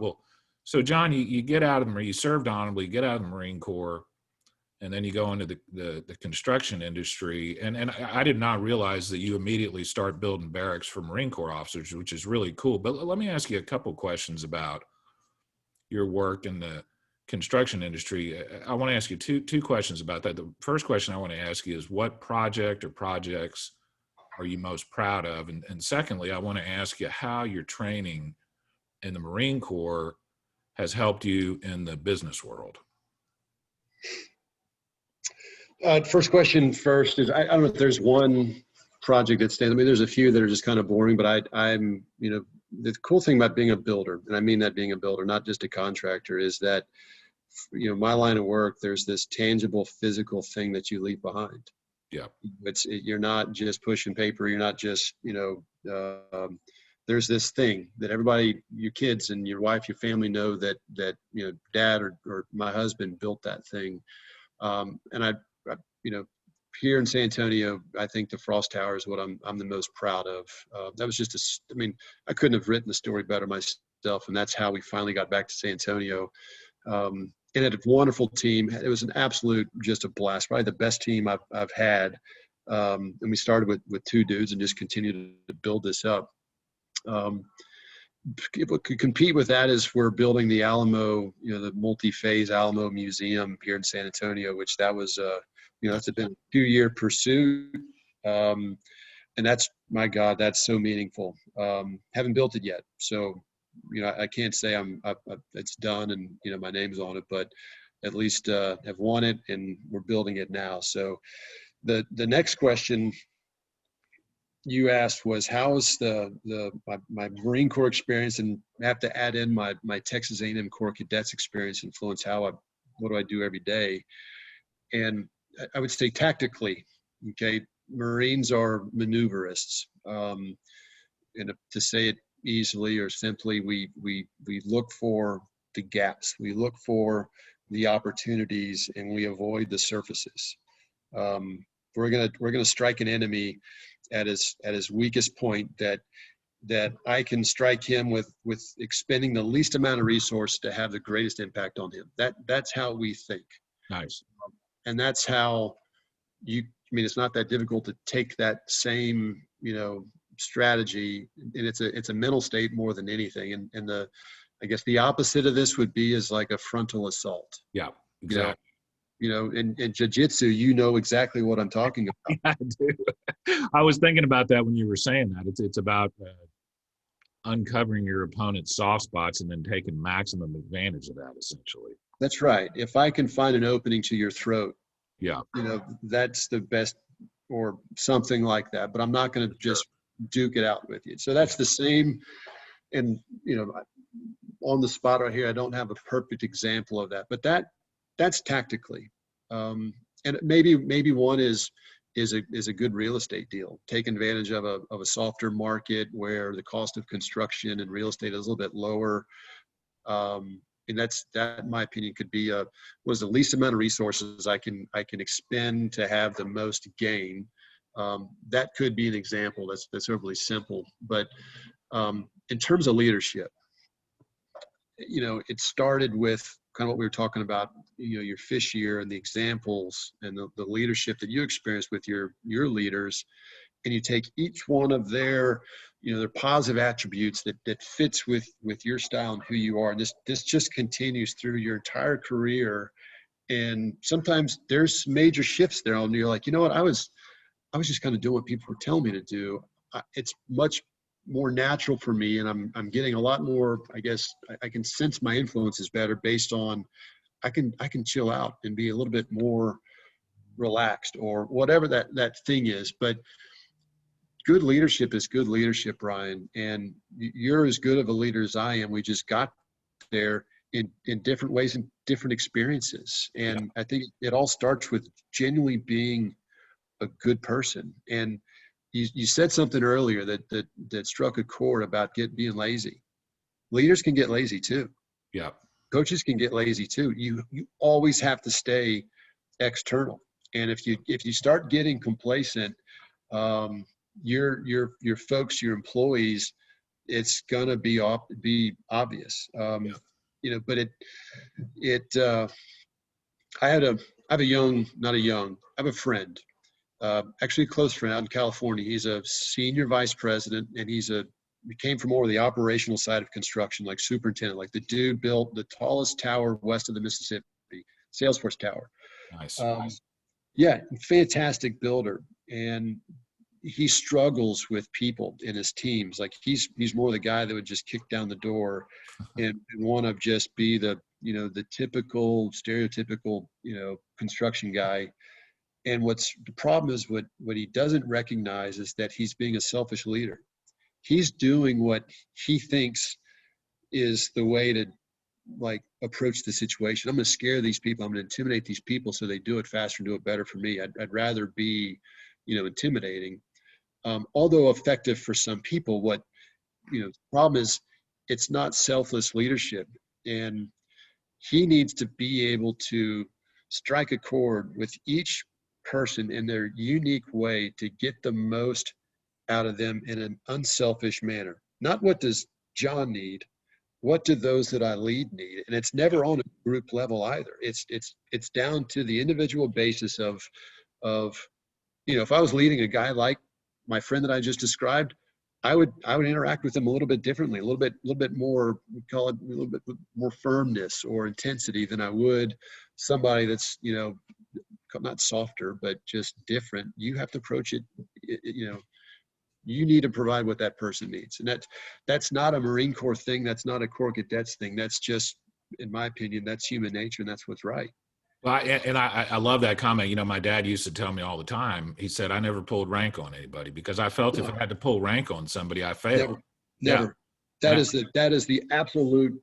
Well, so John, you get out of the Marine, you served honorably, you get out of the Marine Corps, and then you go into the construction industry. And I did not realize that you immediately start building barracks for Marine Corps officers, which is really cool. But let me ask you a couple questions about your work in the construction industry. I want to ask you two questions about that. The first question I want to ask you is, what project or projects are you most proud of? And secondly, I want to ask you how your training in the Marine Corps has helped you in the business world. First question first is, I don't know if there's one project that stands. I mean, there's a few that are just kind of boring, but I'm, the cool thing about being a builder, and I mean that being a builder, not just a contractor, is that, my line of work, there's this tangible physical thing that you leave behind. Yeah. You're not just pushing paper. You're not just, there's this thing that everybody, your kids and your wife, your family know that dad or my husband built that thing. And I here in San Antonio, I think the Frost Tower is what I'm the most proud of. That was just I couldn't have written the story better myself. And that's how we finally got back to San Antonio. And had a wonderful team. It was an absolute, just a blast, probably the best team I've had. And we started with two dudes and just continued to build this up. People could compete with that as we're building the Alamo, the multi-phase Alamo Museum here in San Antonio, which that was, that's been a 2-year pursuit. And that's, my God, that's so meaningful. Haven't built it yet. So, I can't say it's done and, my name's on it, but at least have won it and we're building it now. So the next question you asked was, how is my Marine Corps experience, and I have to add in my Texas A&M Corps Cadets experience, influence what do I do every day? And I would say tactically, okay, Marines are maneuverists. And to say it easily or simply, we look for the gaps, we look for the opportunities, and we avoid the surfaces. We're gonna strike an enemy at his weakest point, that I can strike him with expending the least amount of resource to have the greatest impact on him. That's how we think. Nice. And that's how it's not that difficult to take that same strategy, and it's a mental state more than anything. And I guess the opposite of this would be is like a frontal assault. Yeah, exactly. In jiu-jitsu, exactly what I'm talking about. I do. I was thinking about that when you were saying that. It's about uncovering your opponent's soft spots and then taking maximum advantage of that, essentially. That's right. If I can find an opening to your throat, yeah, that's the best, or something like that. But I'm not going to just duke it out with you. So that's the same. And on the spot right here, I don't have a perfect example of that, but that's tactically. And maybe one is a good real estate deal. Take advantage of a softer market where the cost of construction and real estate is a little bit lower. And that, in my opinion, could be was the least amount of resources I can expend to have the most gain. That could be an example that's overly simple, but in terms of leadership, it started with kind of what we were talking about, your fish year and the examples and the leadership that you experienced with your leaders, and you take each one of their positive attributes that fits with your style and who you are. And this just continues through your entire career. And sometimes there's major shifts there, and you're like, what, I was just kind of doing what people were telling me to do. It's much more natural for me, and I'm getting a lot more, I guess I can sense my influences better based on, I can chill out and be a little bit more relaxed, or whatever that thing is. But good leadership is good leadership, Brian, and you're as good of a leader as I am. We just got there in different ways and different experiences. And yeah. I think it all starts with genuinely being a good person. And you said something earlier that struck a chord about being lazy. Leaders can get lazy too. Yeah. Coaches can get lazy too. You always have to stay external. And if you start getting complacent, your folks, your employees, it's gonna be obvious. But I have a young, not a young, I have a friend, actually a close friend out in California. He's a senior vice president, and he came from more of the operational side of construction, like superintendent. Like the dude built the tallest tower west of the Mississippi, Salesforce Tower. Nice. Yeah, fantastic builder. And he struggles with people in his teams. Like he's more the guy that would just kick down the door and want to just be the typical stereotypical construction guy. And the problem is what he doesn't recognize is that he's being a selfish leader. He's doing what he thinks is the way to like approach the situation. I'm going to scare these people. I'm going to intimidate these people so they do it faster and do it better for me. I'd rather be, intimidating. Although effective for some people, the problem is it's not selfless leadership. And he needs to be able to strike a chord with each person in their unique way to get the most out of them in an unselfish manner. Not what does John need, what do those that I lead need? And it's never on a group level either. It's down to the individual basis of if I was leading a guy like my friend that I just described, I would interact with them a little bit differently, a little bit more, we call it a little bit more firmness or intensity than I would somebody that's, not softer, but just different. You have to approach it, you need to provide what that person needs. And that's not a Marine Corps thing. That's not a Corps Cadets thing. That's just, in my opinion, that's human nature, and that's what's right. Well, I love that comment. My dad used to tell me all the time. He said, I never pulled rank on anybody because I felt if I had to pull rank on somebody, I failed. Never. That is the absolute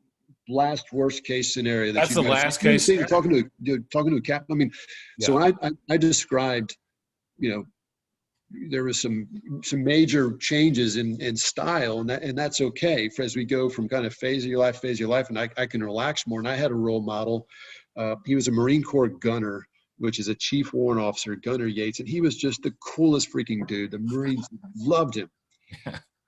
last worst case scenario. That's the last case. You're talking to a captain. I mean, so when I described, there was some major changes in style, and that's okay as we go from kind of phase of your life, and I can relax more. And I had a role model. He was a Marine Corps gunner, which is a chief warrant officer, Gunner Yates, and he was just the coolest freaking dude. The Marines loved him.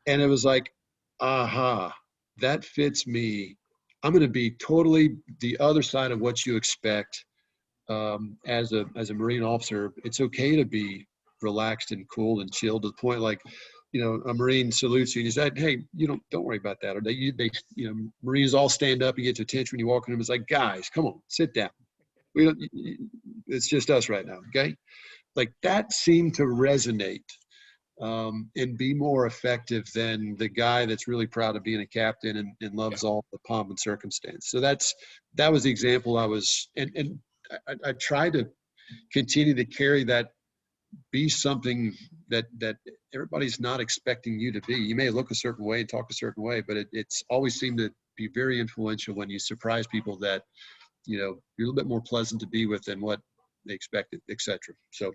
And it was like, aha, that fits me. I'm going to be totally the other side of what you expect as a Marine officer. It's okay to be relaxed and cool and chilled to the point like, a Marine salutes you and he said, hey, don't worry about that. Or they Marines all stand up and get to attention when you walk in them. It's like, guys, come on, sit down. It's just us right now. Okay. Like that seemed to resonate and be more effective than the guy that's really proud of being a captain and loves all the pomp and circumstance. So that was the example and I tried to continue to carry that, be something that everybody's not expecting you to be. You may look a certain way and talk a certain way, but it's always seemed to be very influential when you surprise people that, you're a little bit more pleasant to be with than what they expected, et cetera. So